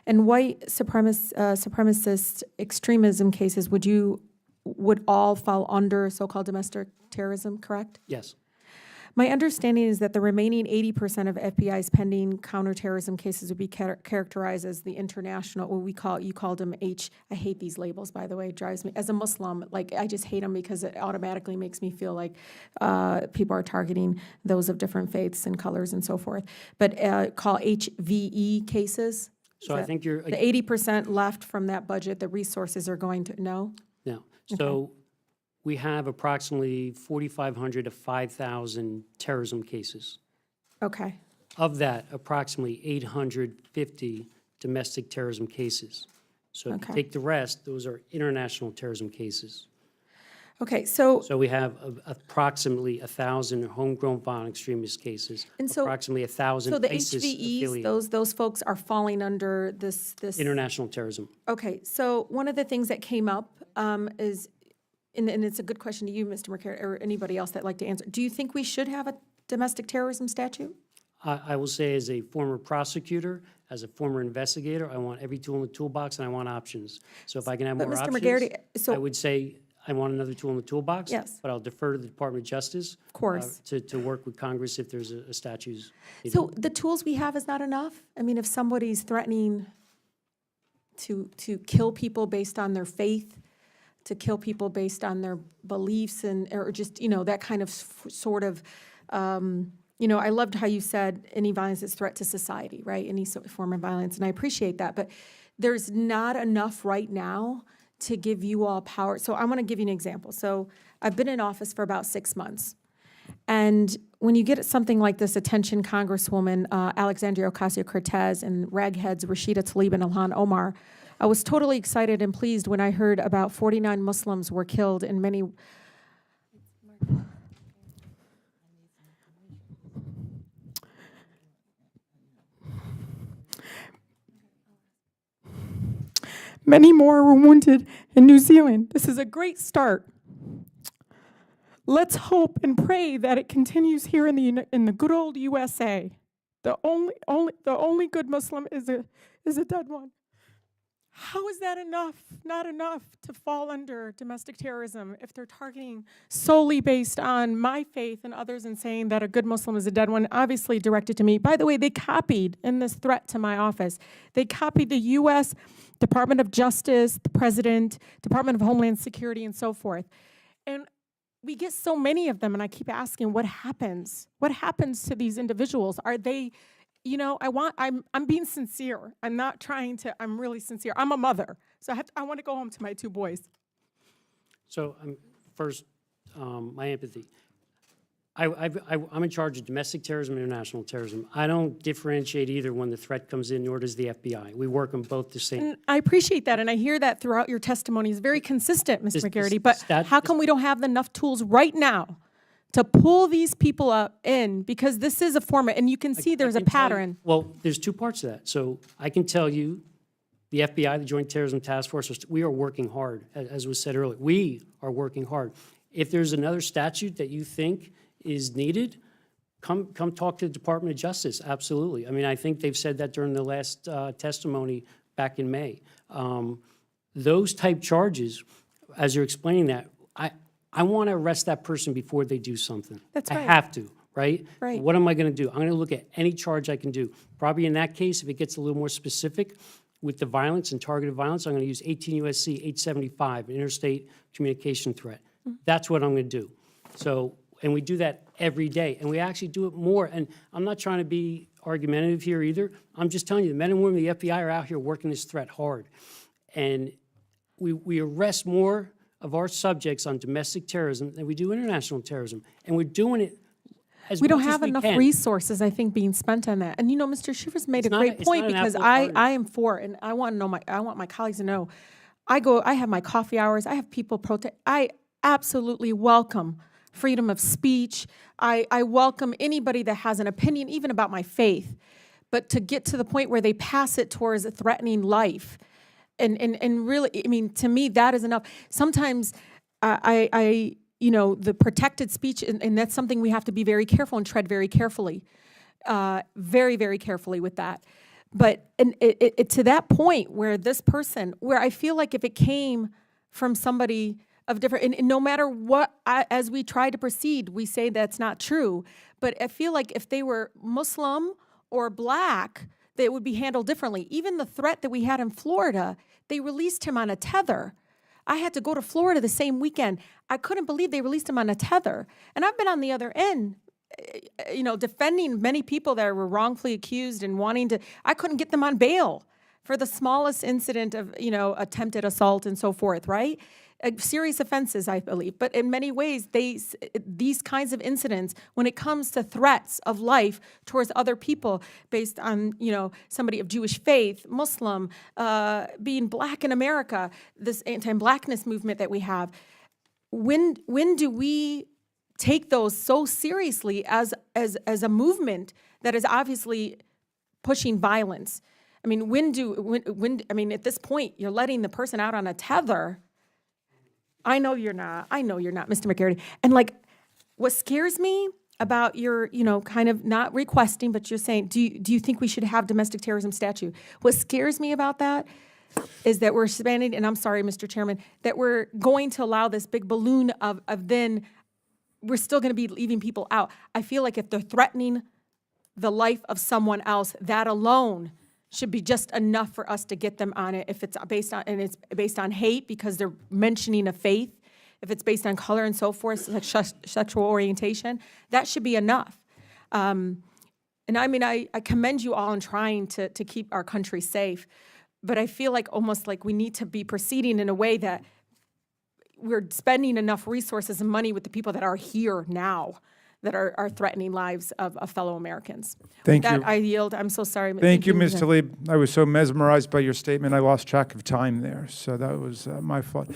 And white supremacist extremism cases would all fall under so-called domestic terrorism, correct? Yes. My understanding is that the remaining 80% of FBI's pending counterterrorism cases would be characterized as the international, what you called them I hate these labels, by the way, it drives me, as a Muslim, like, I just hate them because it automatically makes me feel like people are targeting those of different faiths and colors and so forth. But call HVE cases. So I think you're... The 80% left from that budget, the resources are going to, no? No. So we have approximately 4,500 to 5,000 terrorism cases. Okay. Of that, approximately 850 domestic terrorism cases. So if you take the rest, those are international terrorism cases. Okay, so we have approximately 1,000 homegrown violent extremist cases, and so, approximately 1,000 so the ISIS HVEs, affiliated. those folks are falling under this International terrorism. Okay, so one of the things that came up is, and it's a good question to you, Mr. McCary, or anybody else that'd like to answer. Do you think we should have a domestic terrorism statute? I will say, as a former prosecutor, as a former investigator, I want every tool in the toolbox, and I want options. So if I can have more Mr. options, McGarity, I would say I want another tool in the toolbox. Yes. But I'll defer to the Department of Justice. Of course. To work with Congress if there's a statute. So the tools we have is not enough? I mean, if somebody's threatening to kill people based on their faith, to kill people based on their beliefs, or just, that kind of sort of, I loved how you said any violence is a threat to society, right? Any form of violence, and I appreciate that. But there's not enough right now to give you all power. So I want to give you an example. So I've been in office for about 6 months. And when you get something like this, attention Congresswoman Alexandria Ocasio-Cortez and ragheads Rashida Tlaib and Ilhan Omar, I was totally excited and pleased when I heard about 49 Muslims were killed and many... Many more were wounded in New Zealand. This is a great start. Let's hope and pray that it continues here in the good old USA. The only good Muslim is a dead one. How is that enough? Not enough to fall under domestic terrorism if they're targeting solely based on my faith and others and saying that a good Muslim is a dead one, obviously directed to me. By the way, they copied in this threat to my office. They copied the U.S. Department of Justice, the President, Department of Homeland Security, and so forth. And we get so many of them, and I keep asking, what happens? What happens to these individuals? Are they... I'm being sincere. I'm not trying to, I'm really sincere. I'm a mother, so I want to go home to my 2 boys. So first, my empathy. I'm in charge of domestic terrorism and international terrorism. I don't differentiate either when the threat comes in, nor does the FBI. We work on both the same. And I appreciate that, and I hear that throughout your testimony. It's very consistent, Mr. McGarity, but how come we don't have enough tools right now to pull these people up in, because this is a format, and you can see there's a pattern. Well, there's 2 parts to that. So I can tell you, the FBI, the Joint Terrorism Task Force, we are working hard, as was said earlier. We are working hard. If there's another statute that you think is needed, come talk to the Department of Justice, absolutely. I mean, I think they've said that during the last testimony back in May. Those type charges, as you're explaining that, I want to arrest that person before they do something. That's right. I have to, right? Right. What am I going to do? I'm going to look at any charge I can do. Probably in that case, if it gets a little more specific with the violence and targeted violence, I'm going to use 18 U.S.C. 875, an interstate communication threat. That's what I'm going to do. So, and we do that every day, and we actually do it more. And I'm not trying to be argumentative here either. I'm just telling you, the men and women of the FBI are out here working this threat hard. And we arrest more of our subjects on domestic terrorism than we do international terrorism. And we're doing it as we don't much as have we enough can. resources, I think, being spent on that. And Mr. Shivers made a great point, because I am for, and I want to know I want my colleagues to know, I have my coffee hours, I have people protest. I absolutely welcome freedom of speech. I welcome anybody that has an opinion, even about my faith. But to get to the point where they pass it towards threatening life, and really, I mean, to me, that is enough. Sometimes the protected speech, and that's something we have to be very careful and tread very carefully, very, very carefully with that. But to that point where this person, where I feel like if it came from somebody of different, and no matter what, as we try to proceed, we say that's not true. But I feel like if they were Muslim or Black, that it would be handled differently. Even the threat that we had in Florida, they released him on a tether. I had to go to Florida the same weekend. I couldn't believe they released him on a tether. And I've been on the other end, defending many people that were wrongfully accused and wanting to, I couldn't get them on bail for the smallest incident of, attempted assault and so forth, right? Serious offenses, I believe. But in many ways, these kinds of incidents, when it comes to threats of life towards other people based on, somebody of Jewish faith, Muslim, being Black in America, this anti-Blackness movement that we have, when do we take those so seriously as a movement that is obviously pushing violence? I mean, at this point, you're letting the person out on a tether. I know you're not, Mr. McCarty. And what scares me about your, kind of not requesting, but you're saying, do you think we should have domestic terrorism statute? What scares me about that is that we're expanding, and I'm sorry, Mr. Chairman, that we're going to allow this big balloon of then we're still going to be leaving people out. I feel like if they're threatening the life of someone else, that alone should be just enough for us to get them on it. If it's based on hate because they're mentioning a faith, if it's based on color and so forth, like sexual orientation, that should be enough. And I commend you all in trying to keep our country safe, but I feel like almost like we need to be proceeding in a way that we're spending enough resources and money with the people that are here now that are threatening lives of fellow Americans. Thank With that, you. I yield. I'm so sorry. Thank you, Ms. Tlaib. I was so mesmerized by your statement, I lost track of time there, so that was my fault.